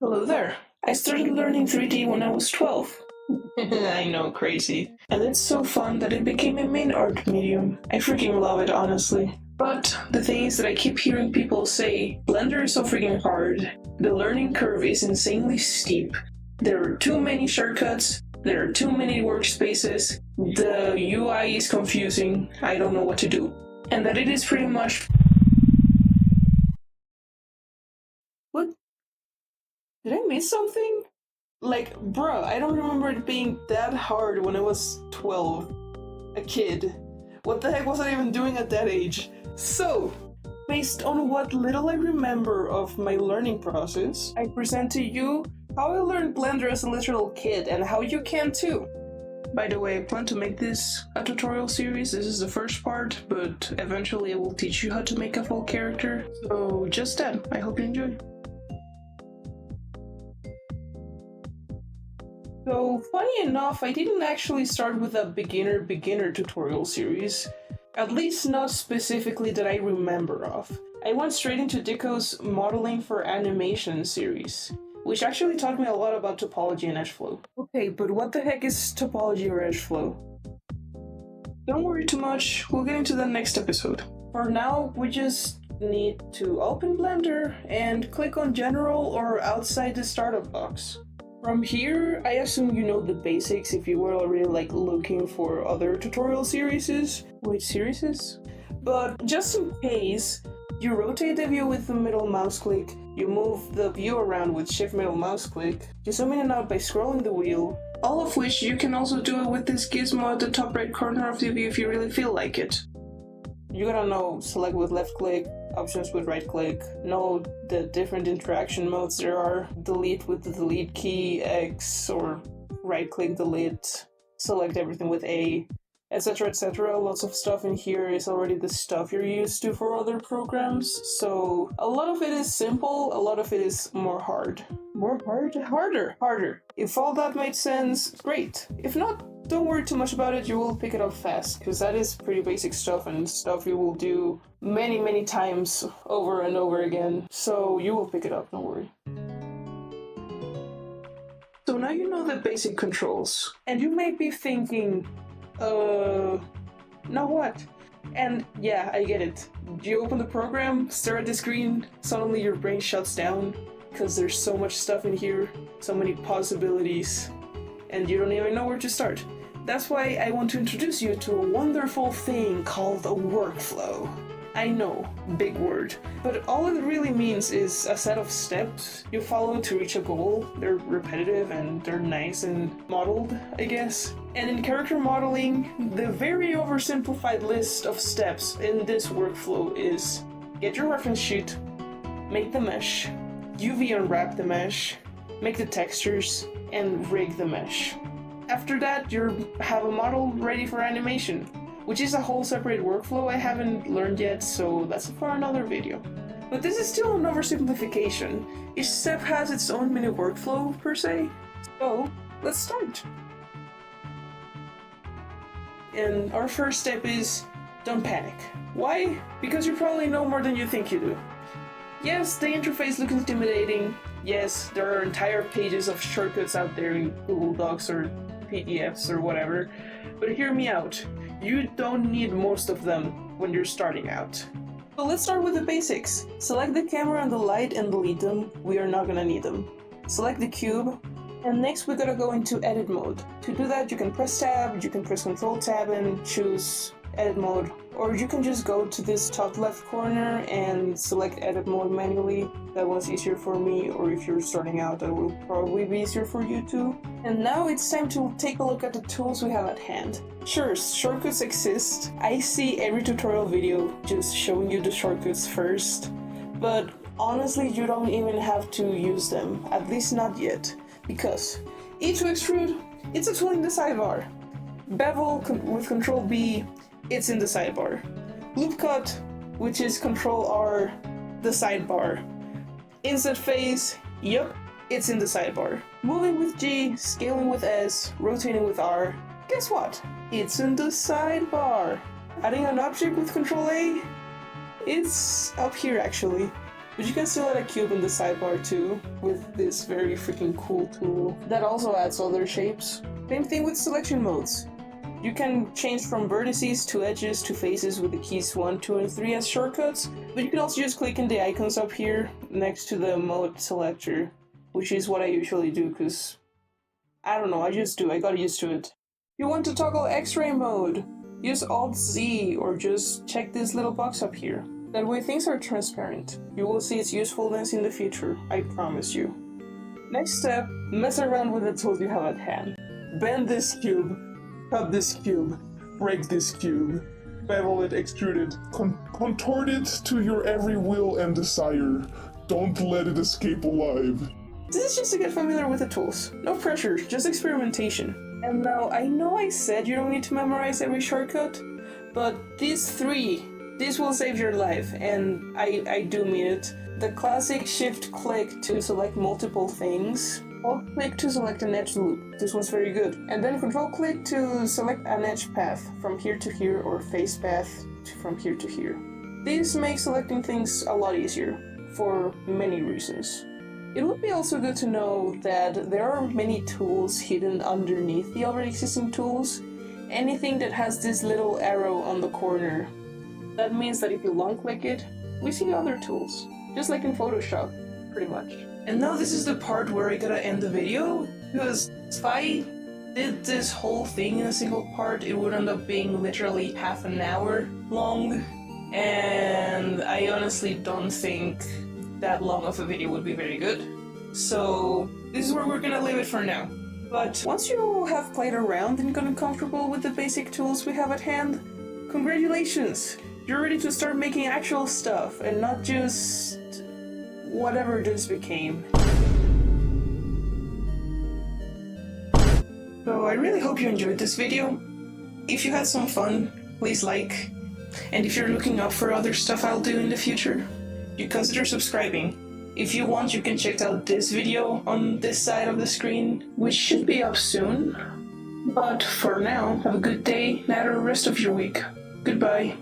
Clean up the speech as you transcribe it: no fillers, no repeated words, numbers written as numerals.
Hello there. I started learning 3D when I was 12. I know, crazy. And it's so fun that it became a main art medium. I freaking love it, honestly. But the thing is that I keep hearing people say, Blender is so freaking hard. The learning curve is insanely steep. There are too many shortcuts. There are too many workspaces. The UI is confusing. I don't know what to do. And that it is pretty much... What? Did I miss something? Like, bruh, I don't remember it being that hard when I was 12. A kid. What the heck was I even doing at that age? So, based on what little I remember of my learning process, I present to you how I learned Blender as a literal kid and how you can too. By the way, I plan to make this a tutorial series. This is the first part, but eventually I will teach you how to make a full character. So, just that. I hope you enjoy. So, funny enough, I didn't actually start with a beginner tutorial series. At least not specifically that I remember of. I went straight into Dico's modeling for animation series, which actually taught me a lot about topology and edge flow. Okay, but what the heck is topology or edge flow? Don't worry too much, we'll get into that next episode. For now, we just need to open Blender and click on General or outside the startup box. From here, I assume you know the basics if you were already looking for other tutorial series. Wait, series? But just in case, you rotate the view with the middle mouse click, you move the view around with shift middle mouse click, you zoom in and out by scrolling the wheel, all of which you can also do it with this gizmo at the top right corner of the view if you really feel like it. You gotta know, select with left click, options with right click, know the different interaction modes there are, delete with the delete key, X, or right click delete, select everything with A, etc, etc. Lots of stuff in here is already the stuff you're used to for other programs, so a lot of it is simple, a lot of it is more hard. More hard? Harder. If all that made sense, great. If not, don't worry too much about it, you will pick it up fast, because that is pretty basic stuff and stuff you will do many times over and over again, so you will pick it up, don't worry. So now you know the basic controls, and you may be thinking, now what? And yeah, I get it. You open the program, stare at the screen, suddenly your brain shuts down, because there's so much stuff in here, so many possibilities, and you don't even know where to start. That's why I want to introduce you to a wonderful thing called a workflow. I know, big word, but all it really means is a set of steps you follow to reach a goal. They're repetitive and they're nice and modeled, I guess. And in character modeling, the very oversimplified list of steps in this workflow is get your reference sheet, make the mesh, UV unwrap the mesh, make the textures, and rig the mesh. After that, you have a model ready for animation, which is a whole separate workflow I haven't learned yet, so that's for another video. But this is still an oversimplification. Each step has its own mini workflow, per se. So, let's start. And our first step is, don't panic. Why? Because you probably know more than you think you do. Yes, the interface looks intimidating. Yes, there are entire pages of shortcuts out there in Google Docs or PDFs or whatever, but hear me out. You don't need most of them when you're starting out. So let's start with the basics. Select the camera and the light and delete them. We are not gonna need them. Select the cube, and next we gotta go into edit mode. To do that, you can press tab, you can press Control tab and choose edit mode, or you can just go to this top left corner and select edit mode manually. That was easier for me, or if you're starting out, that will probably be easier for you too. And now it's time to take a look at the tools we have at hand. Sure, shortcuts exist. I see every tutorial video just showing you the shortcuts first, but honestly you don't even have to use them, at least not yet, because E to extrude, it's a tool in the sidebar. Bevel with Control B, it's in the sidebar. Loop cut, which is Control R, the sidebar. Insert phase, yep, it's in the sidebar. Moving with G, scaling with S, rotating with R, guess what? It's in the sidebar. Adding an object with Control A, it's up here actually. But you can still add a cube in the sidebar too, with this very freaking cool tool that also adds other shapes. Same thing with selection modes. You can change from vertices to edges to faces with the keys 1, 2, and 3 as shortcuts, but you can also just click in the icons up here next to the mode selector, which is what I usually do because, I don't know, I just do, I got used to it. You want to toggle X-ray mode? Use Alt-Z or just check this little box up here. That way things are transparent. You will see its usefulness in the future, I promise you. Next step, mess around with the tools you have at hand. Bend this cube. Cut this cube, break this cube, bevel it, extrude it, contort it to your every will and desire. Don't let it escape alive. This is just to get familiar with the tools. No pressure, just experimentation. And now, I know I said you don't need to memorize every shortcut, but these 3, this will save your life, and I do mean it. The classic shift-click to select multiple things. Alt-click to select an edge loop, this one's very good. And then control-click to select an edge path from here to here or face path from here to here. This makes selecting things a lot easier, for many reasons. It would be also good to know that there are many tools hidden underneath the already existing tools. Anything that has this little arrow on the corner. That means that if you long-click it, we see other tools, just like in Photoshop, pretty much. And now this is the part where I gotta end the video, because if I did this whole thing in a single part, it would end up being literally half an hour long, and I honestly don't think that long of a video would be very good. So this is where we're gonna leave it for now. But once you have played around and gotten comfortable with the basic tools we have at hand, congratulations! You're ready to start making actual stuff, and not just whatever this became. So I really hope you enjoyed this video. If you had some fun, please like. And if you're looking up for other stuff I'll do in the future, you consider subscribing. If you want, you can check out this video on this side of the screen, which should be up soon. But for now, have a good day, night, or rest of your week. Goodbye.